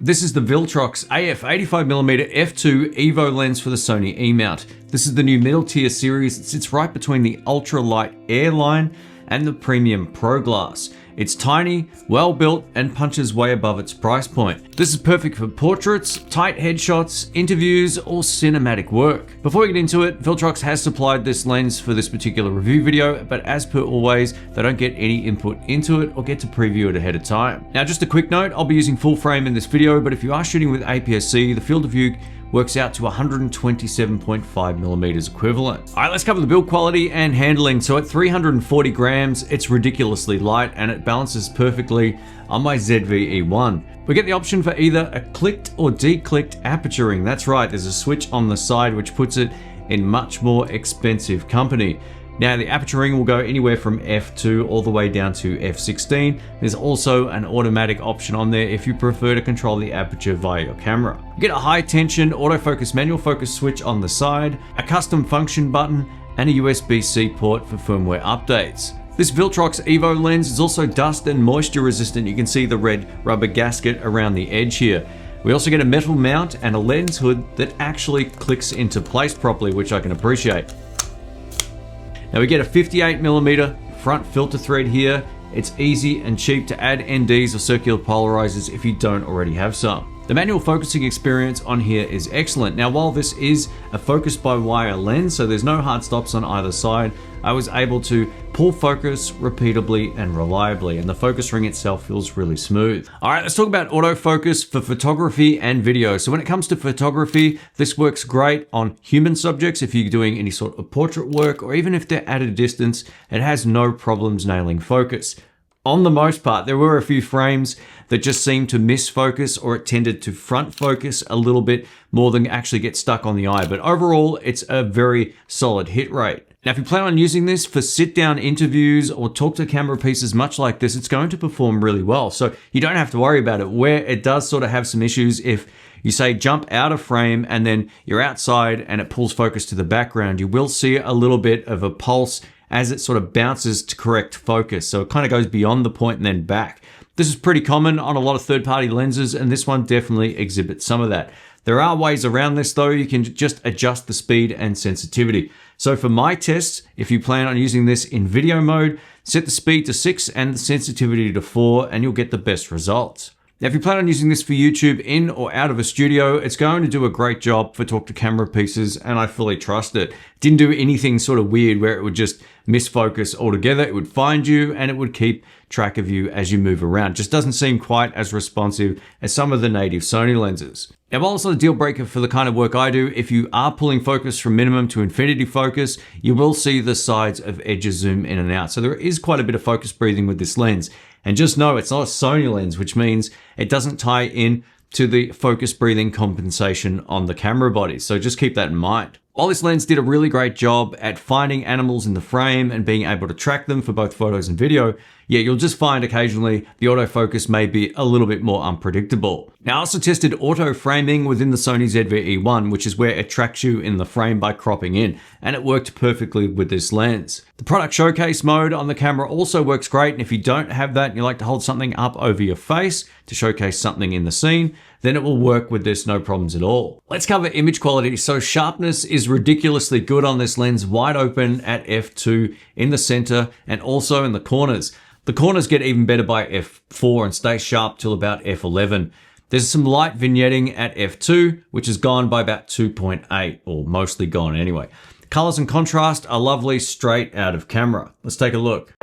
This is the Viltrox AF 85mm f2 EVO lens for the Sony E-Mount. This is the new middle tier series. It sits right between the ultralight Air line and the premium Pro glass. It's tiny, well built, and punches way above its price point. This is perfect for portraits, tight headshots, interviews, or cinematic work. Before we get into it, Viltrox has supplied this lens for this particular review video, but as per always, they don't get any input into it or get to preview it ahead of time. Now, just a quick note, I'll be using full frame in this video, but if you are shooting with APS-C, the field of view works out to 127.5mm equivalent. All right, let's cover the build quality and handling. So at 340 grams, it's ridiculously light and it balances perfectly on my ZV-E1. We get the option for either a clicked or declicked aperturing. That's right, there's a switch on the side which puts it in much more expensive company. Now the aperturing will go anywhere from f2 all the way down to f16. There's also an automatic option on there if you prefer to control the aperture via your camera. You get a high tension autofocus manual focus switch on the side, a custom function button, and a USB-C port for firmware updates. This Viltrox EVO lens is also dust and moisture resistant. You can see the red rubber gasket around the edge here. We also get a metal mount and a lens hood that actually clicks into place properly, which I can appreciate. Now we get a 58mm front filter thread here. It's easy and cheap to add NDs or circular polarizers if you don't already have some. The manual focusing experience on here is excellent. Now while this is a focus by wire lens, so there's no hard stops on either side, I was able to pull focus repeatably and reliably, and the focus ring itself feels really smooth. All right, let's talk about autofocus for photography and video. So when it comes to photography, this works great on human subjects if you're doing any sort of portrait work, or even if they're at a distance, it has no problems nailing focus. On the most part, there were a few frames that just seemed to miss focus, or it tended to front focus a little bit more than actually get stuck on the eye. But overall, it's a very solid hit rate. Now, if you plan on using this for sit-down interviews or talk to camera pieces much like this, it's going to perform really well. So you don't have to worry about it. Where it does sort of have some issues, if you say jump out of frame and then you're outside and it pulls focus to the background, you will see a little bit of a pulse as it sort of bounces to correct focus. So it kind of goes beyond the point and then back. This is pretty common on a lot of third-party lenses, and this one definitely exhibits some of that. There are ways around this though. You can just adjust the speed and sensitivity. So for my tests, if you plan on using this in video mode, set the speed to 6 and the sensitivity to 4, and you'll get the best results. Now, if you plan on using this for YouTube in or out of a studio, it's going to do a great job for talk to camera pieces, and I fully trust it. Didn't do anything sort of weird where it would just miss focus altogether. It would find you and it would keep track of you as you move around. Just doesn't seem quite as responsive as some of the native Sony lenses. Now, while it's not a deal breaker for the kind of work I do, if you are pulling focus from minimum to infinity focus, you will see the sides of edges zoom in and out. So there is quite a bit of focus breathing with this lens. And just know it's not a Sony lens, which means it doesn't tie in to the focus breathing compensation on the camera body. So just keep that in mind. While this lens did a really great job at finding animals in the frame and being able to track them for both photos and video, yeah, you'll just find occasionally the autofocus may be a little bit more unpredictable. Now, I also tested auto framing within the Sony ZV-E1, which is where it tracks you in the frame by cropping in, and it worked perfectly with this lens. The product showcase mode on the camera also works great, and if you don't have that and you like to hold something up over your face to showcase something in the scene, then it will work with this no problems at all. Let's cover image quality. So sharpness is ridiculously good on this lens, wide open at f2 in the center and also in the corners. The corners get even better by f4 and stay sharp till about f11. There's some light vignetting at f2, which is gone by about 2.8, or mostly gone anyway. Colors and contrast are lovely straight out of camera. Let's take a look.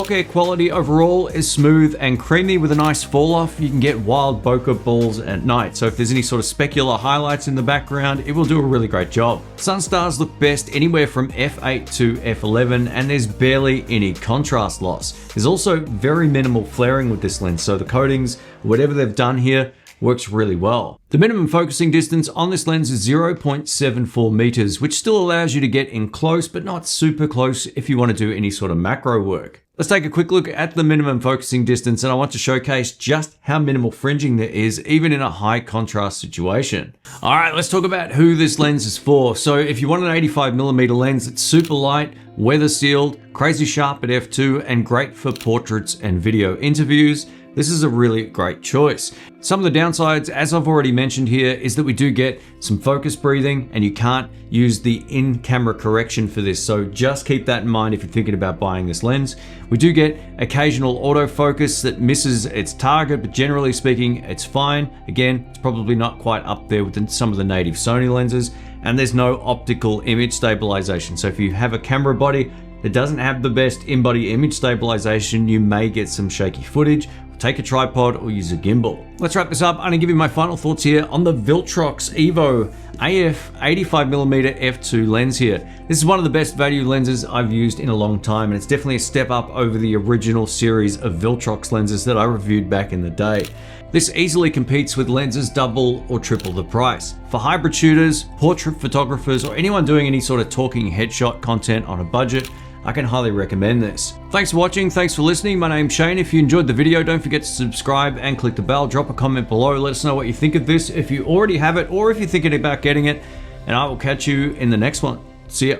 bokeh quality overall is smooth and creamy with a nice fall off. You can get wild bokeh balls at night, so if there's any sort of specular highlights in the background, it will do a really great job. Sunstars look best anywhere from f8 to f11, and there's barely any contrast loss. There's also very minimal flaring with this lens, so the coatings, whatever they've done here, works really well. The minimum focusing distance on this lens is 0.74 meters, which still allows you to get in close, but not super close if you want to do any sort of macro work. Let's take a quick look at the minimum focusing distance, and I want to showcase just how minimal fringing there is, even in a high contrast situation. All right, let's talk about who this lens is for. So if you want an 85mm lens that's super light, weather sealed, crazy sharp at f2, and great for portraits and video interviews, this is a really great choice. Some of the downsides, as I've already mentioned here, is that we do get some focus breathing and you can't use the in-camera correction for this. So just keep that in mind if you're thinking about buying this lens. We do get occasional autofocus that misses its target, but generally speaking, it's fine. Again, it's probably not quite up there with some of the native Sony lenses, and there's no optical image stabilization. So if you have a camera body that doesn't have the best in-body image stabilization, you may get some shaky footage. Take a tripod or use a gimbal. Let's wrap this up. I'm gonna give you my final thoughts here on the Viltrox EVO AF 85mm f2 lens here. This is one of the best value lenses I've used in a long time, and it's definitely a step up over the original series of Viltrox lenses that I reviewed back in the day. This easily competes with lenses double or triple the price. For hybrid shooters, portrait photographers, or anyone doing any sort of talking headshot content on a budget, I can highly recommend this. Thanks for watching, thanks for listening. My name's Shane. If you enjoyed the video, don't forget to subscribe and click the bell. Drop a comment below. Let us know what you think of this, if you already have it or if you're thinking about getting it. And I will catch you in the next one. See ya.